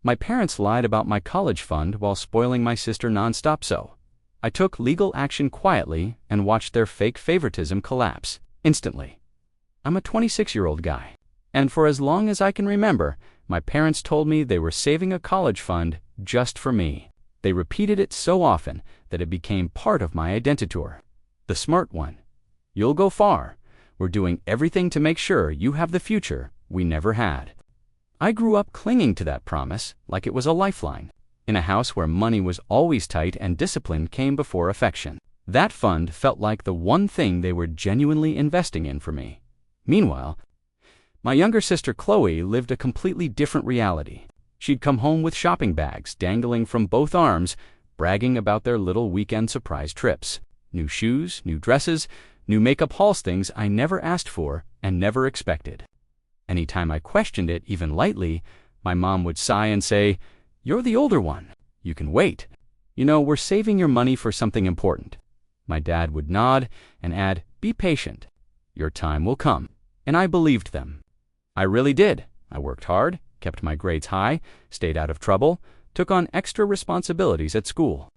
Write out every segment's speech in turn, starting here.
My parents lied about my college fund while spoiling my sister nonstop, so I took legal action quietly and watched their fake favoritism collapse instantly. I'm a 26-year-old guy, and for as long as I can remember, my parents told me they were saving a college fund just for me. They repeated it so often that it became part of my identity. The smart one. You'll go far. We're doing everything to make sure you have the future we never had. I grew up clinging to that promise like it was a lifeline, in a house where money was always tight and discipline came before affection. That fund felt like the one thing they were genuinely investing in for me. Meanwhile, my younger sister Chloe lived a completely different reality. She'd come home with shopping bags dangling from both arms, bragging about their little weekend surprise trips. New shoes, new dresses, new makeup hauls, things I never asked for and never expected. Anytime I questioned it, even lightly, my mom would sigh and say, "You're the older one. You can wait. You know, we're saving your money for something important." My dad would nod and add, "Be patient. Your time will come." And I believed them. I really did. I worked hard, kept my grades high, stayed out of trouble, took on extra responsibilities at school.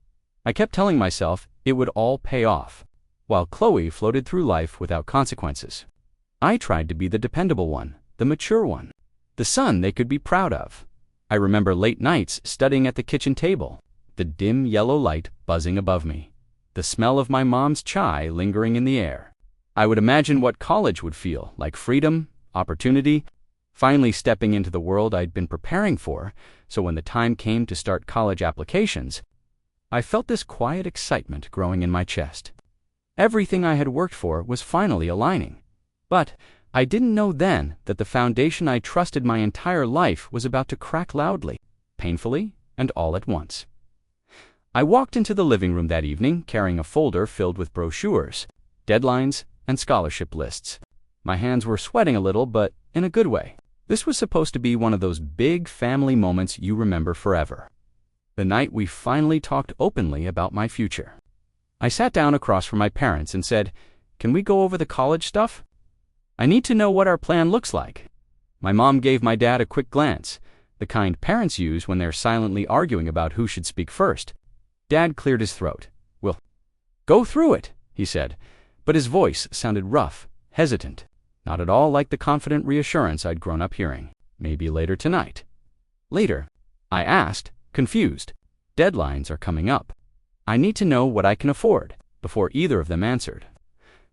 I kept telling myself it would all pay off, while Chloe floated through life without consequences. I tried to be the dependable one, the mature one, the son they could be proud of. I remember late nights studying at the kitchen table, the dim yellow light buzzing above me, the smell of my mom's chai lingering in the air. I would imagine what college would feel like: freedom, opportunity, finally stepping into the world I'd been preparing for, so when the time came to start college applications, I felt this quiet excitement growing in my chest. Everything I had worked for was finally aligning. But I didn't know then that the foundation I trusted my entire life was about to crack loudly, painfully, and all at once. I walked into the living room that evening carrying a folder filled with brochures, deadlines, and scholarship lists. My hands were sweating a little, but in a good way. This was supposed to be one of those big family moments you remember forever. The night we finally talked openly about my future. I sat down across from my parents and said, "Can we go over the college stuff? I need to know what our plan looks like." My mom gave my dad a quick glance, the kind parents use when they're silently arguing about who should speak first. Dad cleared his throat. "We'll go through it," he said, but his voice sounded rough, hesitant, not at all like the confident reassurance I'd grown up hearing. "Maybe later tonight." "Later?" I asked, confused. Deadlines are coming up. I need to know what I can afford, before either of them answered.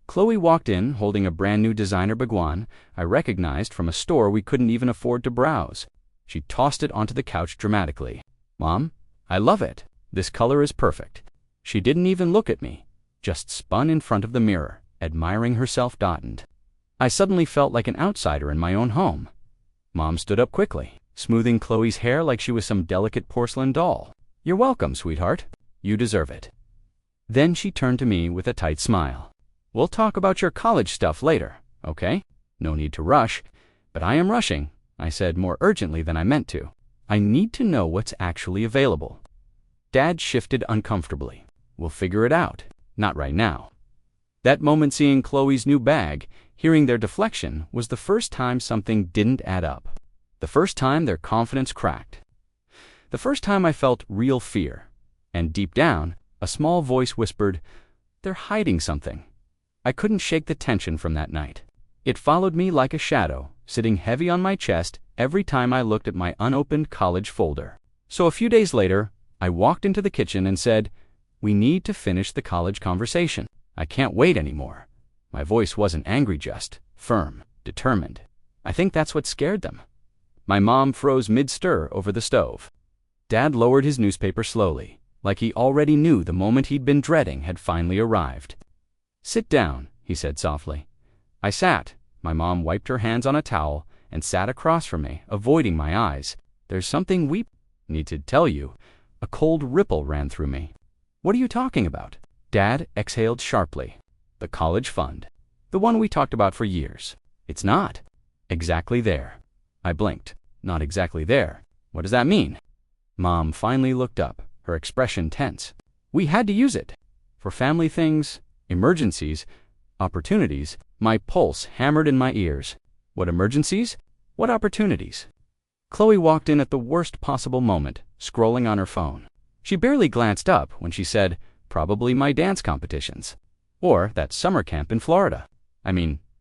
Chloe walked in holding a brand new designer baguette I recognized from a store we couldn't even afford to browse. She tossed it onto the couch dramatically. "Mom, I love it. This color is perfect." She didn't even look at me, just spun in front of the mirror, admiring herself dotted. I suddenly felt like an outsider in my own home. Mom stood up quickly, smoothing Chloe's hair like she was some delicate porcelain doll. "You're welcome, sweetheart. You deserve it." Then she turned to me with a tight smile. "We'll talk about your college stuff later, okay? No need to rush." "But I am rushing," I said more urgently than I meant to. "I need to know what's actually available." Dad shifted uncomfortably. "We'll figure it out. Not right now." That moment, seeing Chloe's new bag, hearing their deflection, was the first time something didn't add up. The first time their confidence cracked. The first time I felt real fear. And deep down, a small voice whispered, "They're hiding something." I couldn't shake the tension from that night. It followed me like a shadow, sitting heavy on my chest every time I looked at my unopened college folder. So a few days later, I walked into the kitchen and said, "We need to finish the college conversation. I can't wait anymore." My voice wasn't angry, just firm, determined. I think that's what scared them. My mom froze mid-stir over the stove. Dad lowered his newspaper slowly, like he already knew the moment he'd been dreading had finally arrived. "Sit down," he said softly. I sat. My mom wiped her hands on a towel and sat across from me, avoiding my eyes. "There's something we need to tell you." A cold ripple ran through me. "What are you talking about?" Dad exhaled sharply. "The college fund. The one we talked about for years." "It's not." "Exactly there." I blinked. "Not exactly there. What does that mean?" Mom finally looked up, her expression tense. "We had to use it. For family things, emergencies, opportunities." My pulse hammered in my ears. What emergencies? What opportunities? Chloe walked in at the worst possible moment, scrolling on her phone. She barely glanced up when she said, "Probably my dance competitions. Or that summer camp in Florida.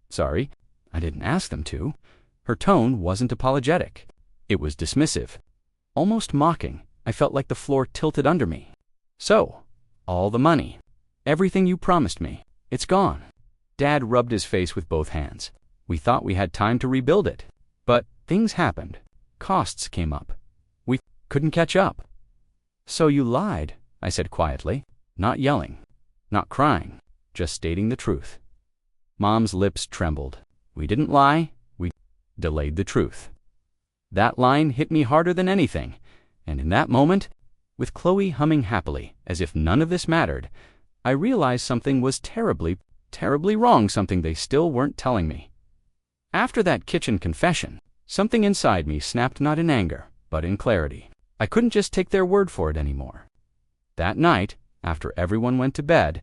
Sorry, I didn't ask them to." Her tone wasn't apologetic. It was dismissive. Almost mocking. I felt like the floor tilted under me. "So, all the money. Everything you promised me. It's gone." Dad rubbed his face with both hands. "We thought we had time to rebuild it. But things happened. Costs came up. We couldn't catch up." "So you lied," I said quietly, not yelling, not crying, just stating the truth. Mom's lips trembled. "We didn't lie. We delayed the truth." That line hit me harder than anything, and in that moment, with Chloe humming happily as if none of this mattered, I realized something was terribly, terribly wrong, something they still weren't telling me. After that kitchen confession, something inside me snapped, not in anger, but in clarity. I couldn't just take their word for it anymore. That night, after everyone went to bed,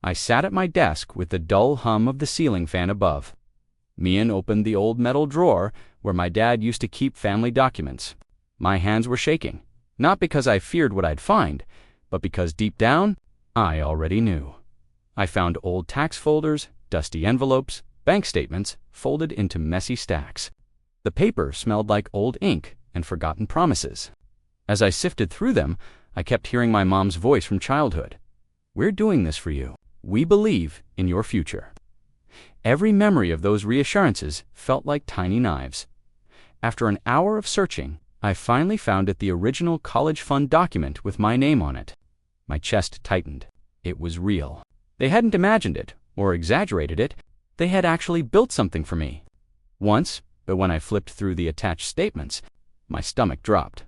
I sat at my desk with the dull hum of the ceiling fan above. Mian opened the old metal drawer where my dad used to keep family documents. My hands were shaking, not because I feared what I'd find, but because deep down, I already knew. I found old tax folders, dusty envelopes, bank statements folded into messy stacks. The paper smelled like old ink and forgotten promises. As I sifted through them, I kept hearing my mom's voice from childhood. "We're doing this for you. We believe in your future." Every memory of those reassurances felt like tiny knives. After an hour of searching, I finally found it, the original college fund document with my name on it. My chest tightened. It was real. They hadn't imagined it or exaggerated it. They had actually built something for me. Once, but when I flipped through the attached statements, my stomach dropped.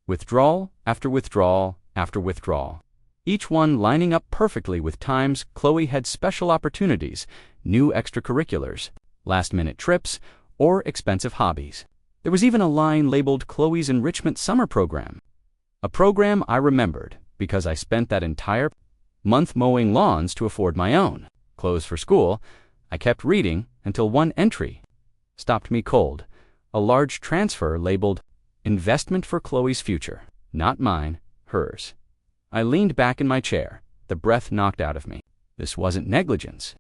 Withdrawal after withdrawal after withdrawal. Each one lining up perfectly with times Chloe had special opportunities, new extracurriculars, last-minute trips, or expensive hobbies. There was even a line labeled Chloe's Enrichment Summer Program. A program I remembered because I spent that entire month mowing lawns to afford my own clothes for school. I kept reading until one entry stopped me cold. A large transfer labeled Investment for Chloe's Future. Not mine, hers. I leaned back in my chair, the breath knocked out of me. This wasn't negligence.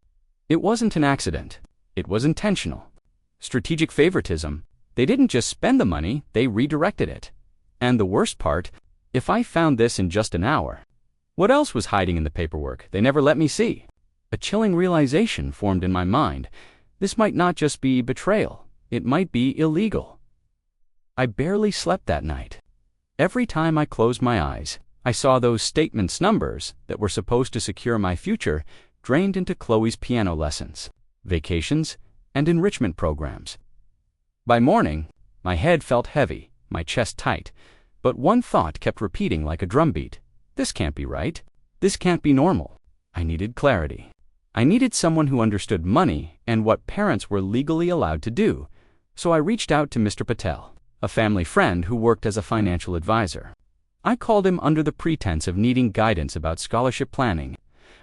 It wasn't an accident. It was intentional. Strategic favoritism. They didn't just spend the money, they redirected it. And the worst part, if I found this in just an hour, what else was hiding in the paperwork they never let me see? A chilling realization formed in my mind. This might not just be betrayal. It might be illegal. I barely slept that night. Every time I closed my eyes, I saw those statements, numbers that were supposed to secure my future, drained into Chloe's piano lessons, vacations, and enrichment programs. By morning, my head felt heavy, my chest tight, but one thought kept repeating like a drumbeat. This can't be right. This can't be normal. I needed clarity. I needed someone who understood money and what parents were legally allowed to do. So I reached out to Mr. Patel, a family friend who worked as a financial advisor. I called him under the pretense of needing guidance about scholarship planning,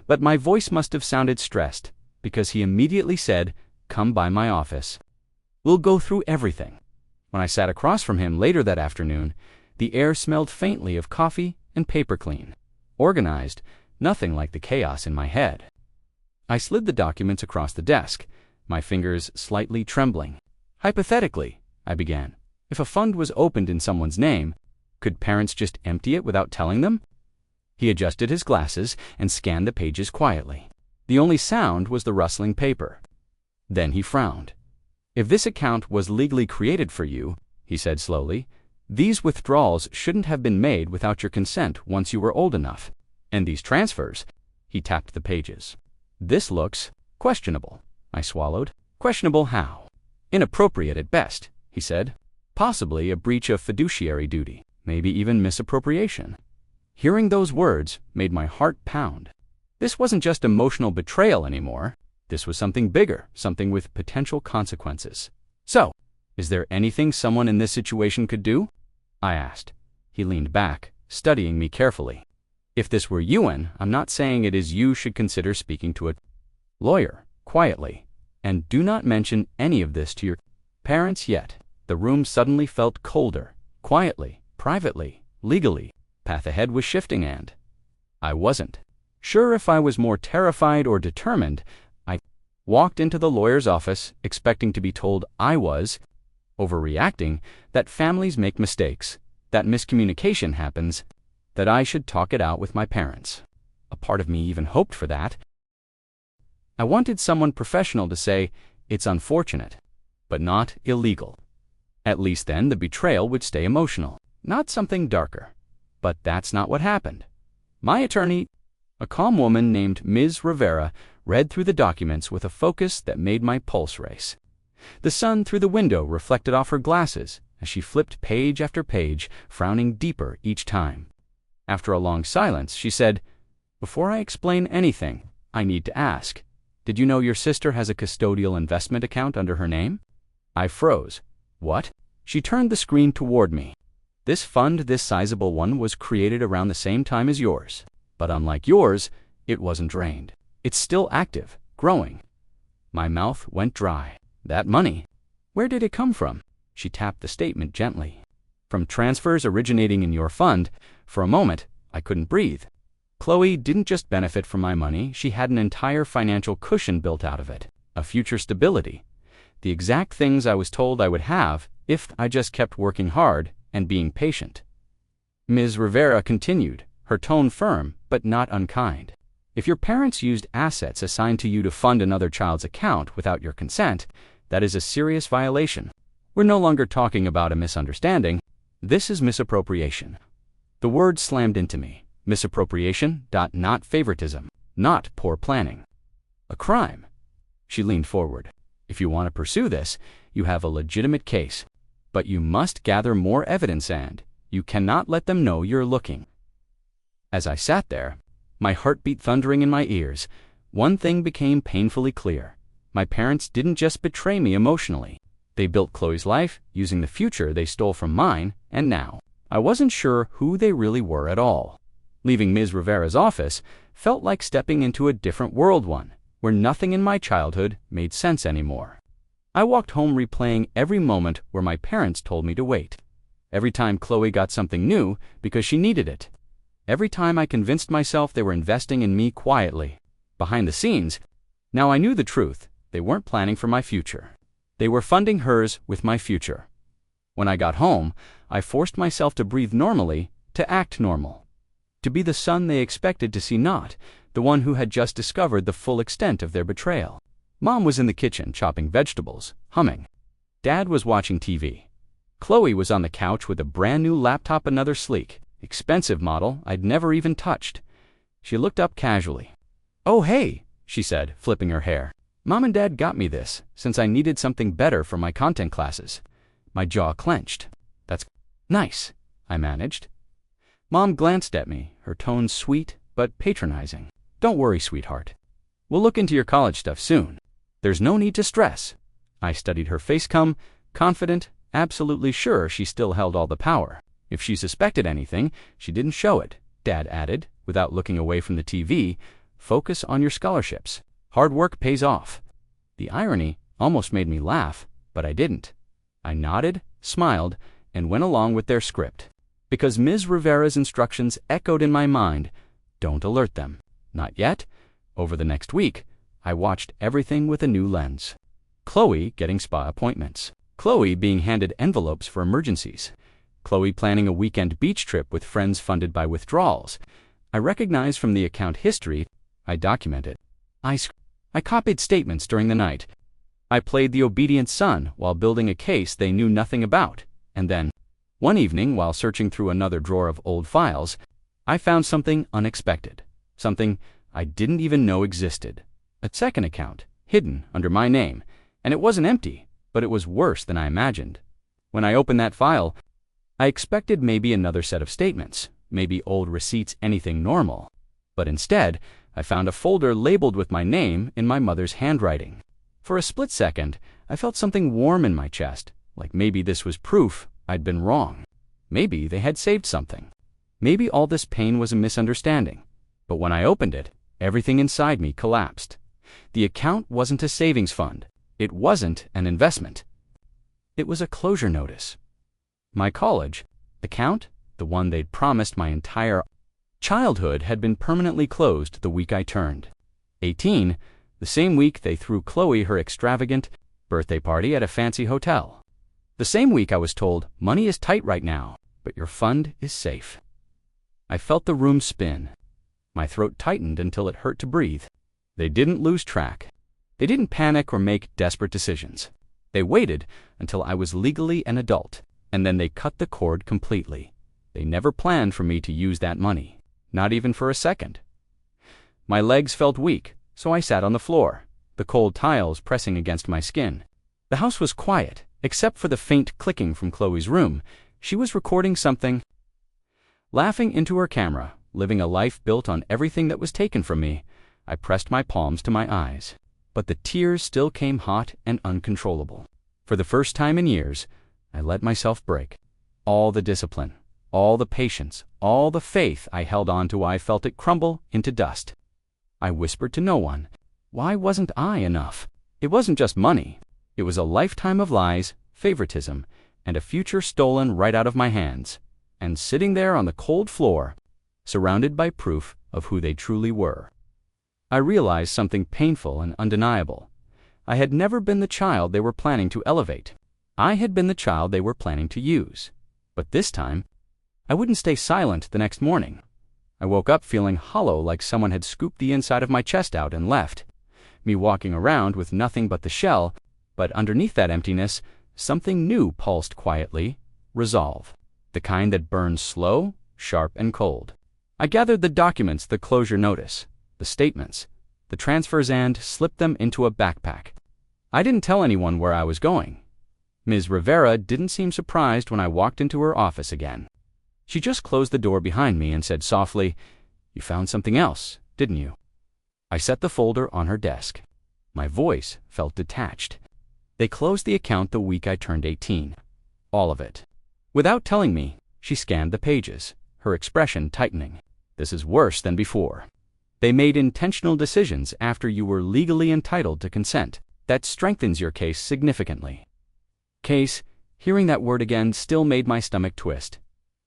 but my voice must have sounded stressed because he immediately said, "Come by my office. We'll go through everything." When I sat across from him later that afternoon, the air smelled faintly of coffee and paper clean. Organized, nothing like the chaos in my head. I slid the documents across the desk, my fingers slightly trembling. "Hypothetically," I began, "if a fund was opened in someone's name, could parents just empty it without telling them?" He adjusted his glasses and scanned the pages quietly. The only sound was the rustling paper. Then he frowned. "If this account was legally created for you," he said slowly, "these withdrawals shouldn't have been made without your consent once you were old enough. And these transfers," he tapped the pages. "This looks questionable." I swallowed. "Questionable how?" "Inappropriate at best," he said. "Possibly a breach of fiduciary duty, maybe even misappropriation." Hearing those words made my heart pound. This wasn't just emotional betrayal anymore. This was something bigger, something with potential consequences. "So, is there anything someone in this situation could do?" I asked. He leaned back, studying me carefully. "If this were Ewan, I'm not saying it is you should consider speaking to a lawyer, quietly. And do not mention any of this to your parents yet. The room suddenly felt colder, quietly, privately, legally. Path ahead was shifting and I wasn't sure if I was more terrified or determined. I walked into the lawyer's office, expecting to be told I was overreacting, that families make mistakes, that miscommunication happens, that I should talk it out with my parents. A part of me even hoped for that. I wanted someone professional to say, it's unfortunate, but not illegal. At least then the betrayal would stay emotional, not something darker. But that's not what happened. My attorney, a calm woman named Ms. Rivera, read through the documents with a focus that made my pulse race. The sun through the window reflected off her glasses as she flipped page after page, frowning deeper each time. After a long silence, she said, "Before I explain anything, I need to ask, did you know your sister has a custodial investment account under her name?" I froze. What? She turned the screen toward me. This fund, this sizable one, was created around the same time as yours. But unlike yours, it wasn't drained. It's still active, growing. My mouth went dry. That money, where did it come from? She tapped the statement gently. From transfers originating in your fund. For a moment, I couldn't breathe. Chloe didn't just benefit from my money, she had an entire financial cushion built out of it. A future stability. The exact things I was told I would have if I just kept working hard and being patient. Ms. Rivera continued, her tone firm but not unkind. If your parents used assets assigned to you to fund another child's account without your consent, that is a serious violation. We're no longer talking about a misunderstanding. This is misappropriation. The word slammed into me. Misappropriation, not favoritism, not poor planning. A crime. She leaned forward. If you want to pursue this, you have a legitimate case. But you must gather more evidence and you cannot let them know you're looking. As I sat there, my heartbeat thundering in my ears, one thing became painfully clear. My parents didn't just betray me emotionally. They built Chloe's life using the future they stole from mine, and now I wasn't sure who they really were at all. Leaving Ms. Rivera's office felt like stepping into a different world, one where nothing in my childhood made sense anymore. I walked home replaying every moment where my parents told me to wait. Every time Chloe got something new because she needed it. Every time I convinced myself they were investing in me quietly. Behind the scenes, now I knew the truth. They weren't planning for my future. They were funding hers with my future. When I got home, I forced myself to breathe normally, to act normal. To be the son they expected to see, not the one who had just discovered the full extent of their betrayal. Mom was in the kitchen chopping vegetables, humming. Dad was watching TV. Chloe was on the couch with a brand new laptop, another sleek, expensive model I'd never even touched. She looked up casually. "Oh, hey," she said, flipping her hair. "Mom and Dad got me this, since I needed something better for my content classes." My jaw clenched. "That's nice," I managed. Mom glanced at me, her tone sweet but patronizing. "Don't worry, sweetheart. We'll look into your college stuff soon. There's no need to stress." I studied her face, confident, absolutely sure she still held all the power. If she suspected anything, she didn't show it. Dad added, without looking away from the TV, "Focus on your scholarships. Hard work pays off." The irony almost made me laugh, but I didn't. I nodded, smiled, and went along with their script. Because Ms. Rivera's instructions echoed in my mind, don't alert them. Not yet. Over the next week, I watched everything with a new lens. Chloe getting spa appointments. Chloe being handed envelopes for emergencies. Chloe planning a weekend beach trip with friends funded by withdrawals. I recognized from the account history. I documented. I copied statements during the night. I played the obedient son while building a case they knew nothing about. And then, one evening, while searching through another drawer of old files, I found something unexpected. Something I didn't even know existed. A second account, hidden under my name. And it wasn't empty, but it was worse than I imagined. When I opened that file, I expected maybe another set of statements, maybe old receipts, anything normal. But instead, I found a folder labeled with my name in my mother's handwriting. For a split second, I felt something warm in my chest, like maybe this was proof I'd been wrong. Maybe they had saved something. Maybe all this pain was a misunderstanding. But when I opened it, everything inside me collapsed. The account wasn't a savings fund. It wasn't an investment. It was a closure notice. My college account, the one they'd promised my entire childhood, had been permanently closed the week I turned 18, the same week they threw Chloe her extravagant birthday party at a fancy hotel. The same week I was told, money is tight right now, but your fund is safe. I felt the room spin. My throat tightened until it hurt to breathe. They didn't lose track. They didn't panic or make desperate decisions. They waited until I was legally an adult, and then they cut the cord completely. They never planned for me to use that money, not even for a second. My legs felt weak, so I sat on the floor, the cold tiles pressing against my skin. The house was quiet, except for the faint clicking from Chloe's room. She was recording something. Laughing into her camera, living a life built on everything that was taken from me, I pressed my palms to my eyes. But the tears still came hot and uncontrollable. For the first time in years, I let myself break. All the discipline, all the patience, all the faith I held on to, I felt it crumble into dust. I whispered to no one. Why wasn't I enough? It wasn't just money. It was a lifetime of lies, favoritism, and a future stolen right out of my hands. And sitting there on the cold floor, surrounded by proof of who they truly were, I realized something painful and undeniable. I had never been the child they were planning to elevate. I had been the child they were planning to use. But this time, I wouldn't stay silent the next morning. I woke up feeling hollow, like someone had scooped the inside of my chest out and left me walking around with nothing but the shell, but underneath that emptiness, something new pulsed quietly: resolve. The kind that burns slow, sharp, and cold. I gathered the documents, the closure notice, the statements, the transfers, and slipped them into a backpack. I didn't tell anyone where I was going. Ms. Rivera didn't seem surprised when I walked into her office again. She just closed the door behind me and said softly, "You found something else, didn't you?" I set the folder on her desk. My voice felt detached. They closed the account the week I turned 18. All of it. Without telling me, she scanned the pages, her expression tightening. This is worse than before. They made intentional decisions after you were legally entitled to consent. That strengthens your case significantly. Case, hearing that word again still made my stomach twist.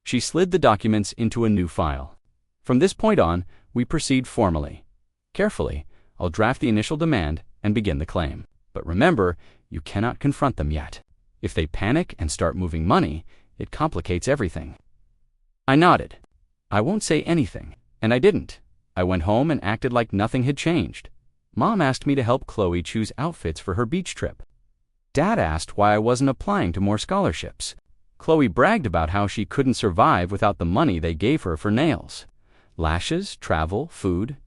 She slid the documents into a new file. From this point on, we proceed formally. Carefully, I'll draft the initial demand and begin the claim. But remember, you cannot confront them yet. If they panic and start moving money, it complicates everything. I nodded. I won't say anything. And I didn't. I went home and acted like nothing had changed. Mom asked me to help Chloe choose outfits for her beach trip. Dad asked why I wasn't applying to more scholarships. Chloe bragged about how she couldn't survive without the money they gave her for nails, lashes, travel, food.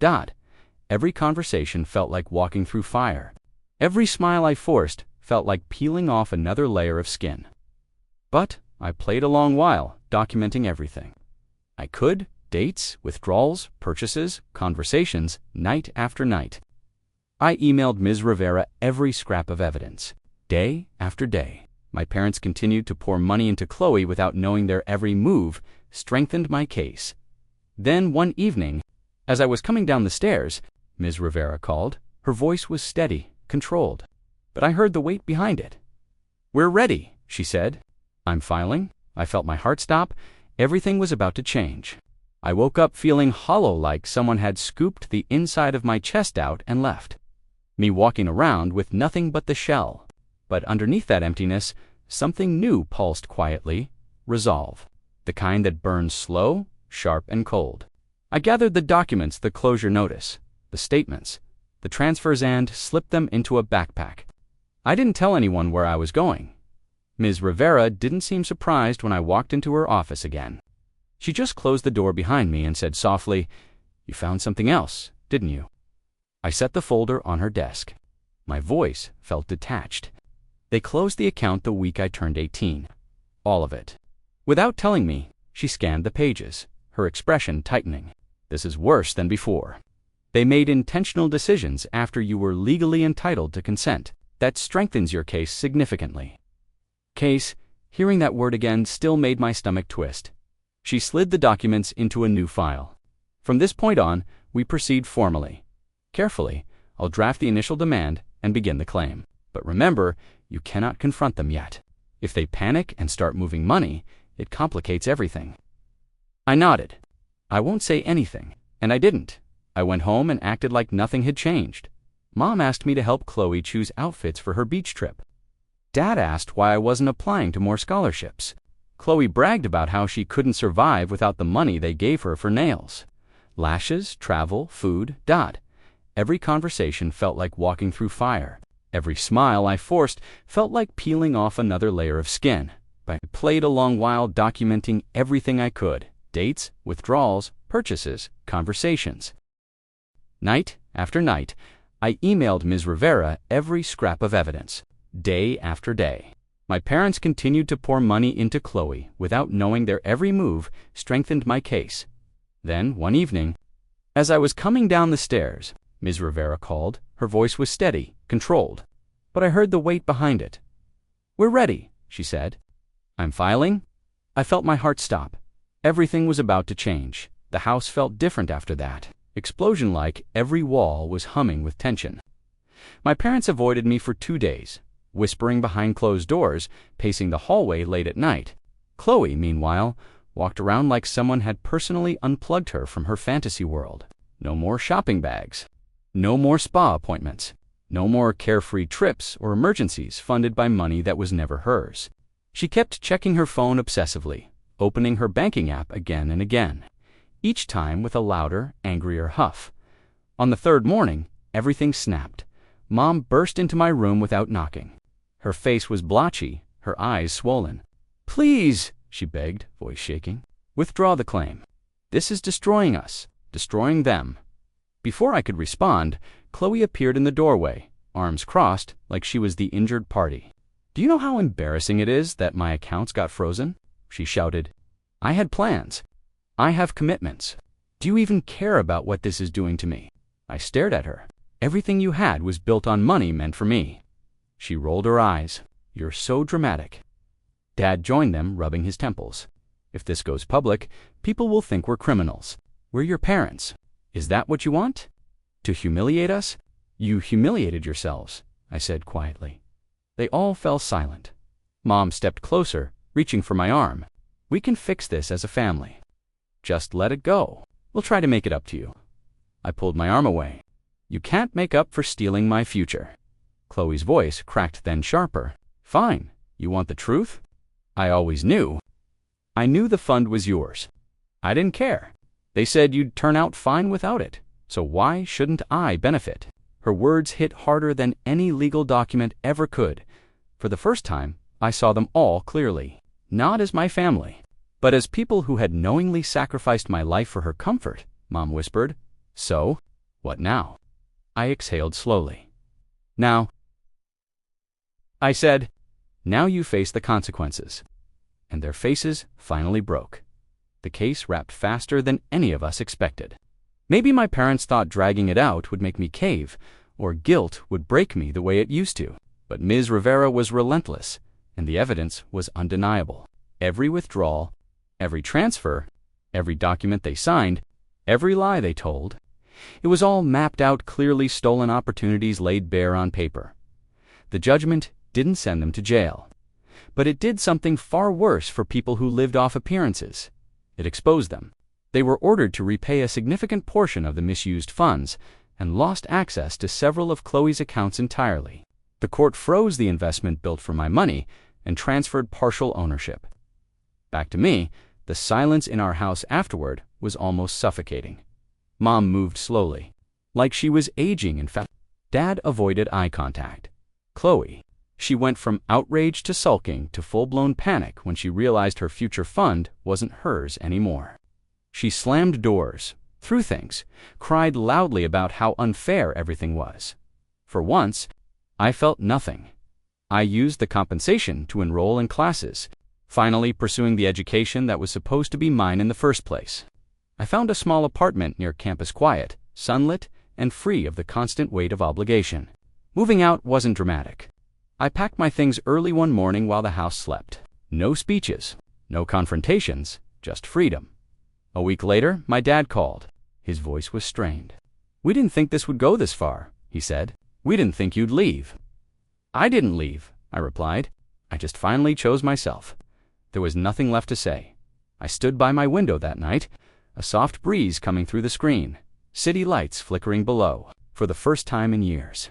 Every conversation felt like walking through fire. Every smile I forced felt like peeling off another layer of skin. But I played a long while, documenting everything I could: dates, withdrawals, purchases, conversations, night after night. I emailed Ms. Rivera every scrap of evidence. Day after day, my parents continued to pour money into Chloe without knowing their every move strengthened my case. Then one evening, as I was coming down the stairs, Ms. Rivera called. Her voice was steady, controlled, but I heard the weight behind it. "We're ready," she said. "I'm filing." I felt my heart stop. Everything was about to change. I woke up feeling hollow, like someone had scooped the inside of my chest out and left me walking around with nothing but the shell. But underneath that emptiness, something new pulsed quietly: resolve. The kind that burns slow, sharp, and cold. I gathered the documents, the closure notice, the statements, the transfers, and slipped them into a backpack. I didn't tell anyone where I was going. Ms. Rivera didn't seem surprised when I walked into her office again. She just closed the door behind me and said softly, "You found something else, didn't you?" I set the folder on her desk. My voice felt detached. They closed the account the week I turned 18. All of it. Without telling me, she scanned the pages, her expression tightening. This is worse than before. They made intentional decisions after you were legally entitled to consent. That strengthens your case significantly. Case, hearing that word again still made my stomach twist. She slid the documents into a new file. From this point on, we proceed formally. Carefully, I'll draft the initial demand and begin the claim. But remember, you cannot confront them yet. If they panic and start moving money, it complicates everything. I nodded. I won't say anything. And I didn't. I went home and acted like nothing had changed. Mom asked me to help Chloe choose outfits for her beach trip. Dad asked why I wasn't applying to more scholarships. Chloe bragged about how she couldn't survive without the money they gave her for nails. Lashes, travel, food, Every conversation felt like walking through fire. Every smile I forced felt like peeling off another layer of skin. I played along while documenting everything I could: dates, withdrawals, purchases, conversations. Night after night, I emailed Ms. Rivera every scrap of evidence, day after day. My parents continued to pour money into Chloe without knowing their every move strengthened my case. Then, one evening, as I was coming down the stairs, Ms. Rivera called. Her voice was steady, controlled, but I heard the weight behind it. "We're ready," she said. "I'm filing?" I felt my heart stop. Everything was about to change. The house felt different after that. Explosion-like, every wall was humming with tension. My parents avoided me for 2 days, whispering behind closed doors, pacing the hallway late at night. Chloe, meanwhile, walked around like someone had personally unplugged her from her fantasy world. No more shopping bags. No more spa appointments. No more carefree trips or emergencies funded by money that was never hers. She kept checking her phone obsessively, opening her banking app again and again, each time with a louder, angrier huff. On the third morning, everything snapped. Mom burst into my room without knocking. Her face was blotchy, her eyes swollen. "Please," she begged, voice shaking, "withdraw the claim. This is destroying us, destroying them." Before I could respond, Chloe appeared in the doorway, arms crossed like she was the injured party. "Do you know how embarrassing it is that my accounts got frozen?" she shouted. "I had plans. I have commitments. Do you even care about what this is doing to me?" I stared at her. "Everything you had was built on money meant for me." She rolled her eyes. "You're so dramatic." Dad joined them, rubbing his temples. "If this goes public, people will think we're criminals. We're your parents. Is that what you want? To humiliate us? You humiliated yourselves," I said quietly. They all fell silent. Mom stepped closer, reaching for my arm. "We can fix this as a family. Just let it go. We'll try to make it up to you." I pulled my arm away. "You can't make up for stealing my future." Chloe's voice cracked, then sharper. "Fine. You want the truth? I always knew. I knew the fund was yours. I didn't care. They said you'd turn out fine without it, so why shouldn't I benefit?" Her words hit harder than any legal document ever could. For the first time, I saw them all clearly, not as my family, but as people who had knowingly sacrificed my life for her comfort. Mom whispered, "So, what now?" I exhaled slowly. "Now," I said, "now you face the consequences." And their faces finally broke. The case wrapped faster than any of us expected. Maybe my parents thought dragging it out would make me cave, or guilt would break me the way it used to. But Ms. Rivera was relentless, and the evidence was undeniable. Every withdrawal, every transfer, every document they signed, every lie they told, it was all mapped out, clearly stolen opportunities laid bare on paper. The judgment didn't send them to jail, but it did something far worse for people who lived off appearances. It exposed them. They were ordered to repay a significant portion of the misused funds and lost access to several of Chloe's accounts entirely. The court froze the investment built for my money and transferred partial ownership. Back to me, the silence in our house afterward was almost suffocating. Mom moved slowly, like she was aging in fact. Dad avoided eye contact. Chloe, she went from outrage to sulking to full-blown panic when she realized her future fund wasn't hers anymore. She slammed doors, threw things, cried loudly about how unfair everything was. For once, I felt nothing. I used the compensation to enroll in classes, finally pursuing the education that was supposed to be mine in the first place. I found a small apartment near campus, quiet, sunlit, and free of the constant weight of obligation. Moving out wasn't dramatic. I packed my things early one morning while the house slept. No speeches, no confrontations, just freedom. A week later, my dad called. His voice was strained. "We didn't think this would go this far," he said. "We didn't think you'd leave." "I didn't leave," I replied. I just finally chose myself. There was nothing left to say. I stood by my window that night, a soft breeze coming through the screen, city lights flickering below. For the first time in years,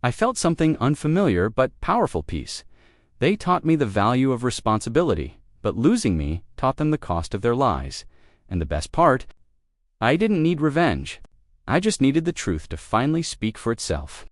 I felt something unfamiliar but powerful peace. They taught me the value of responsibility, but losing me taught them the cost of their lies. And the best part, I didn't need revenge. I just needed the truth to finally speak for itself.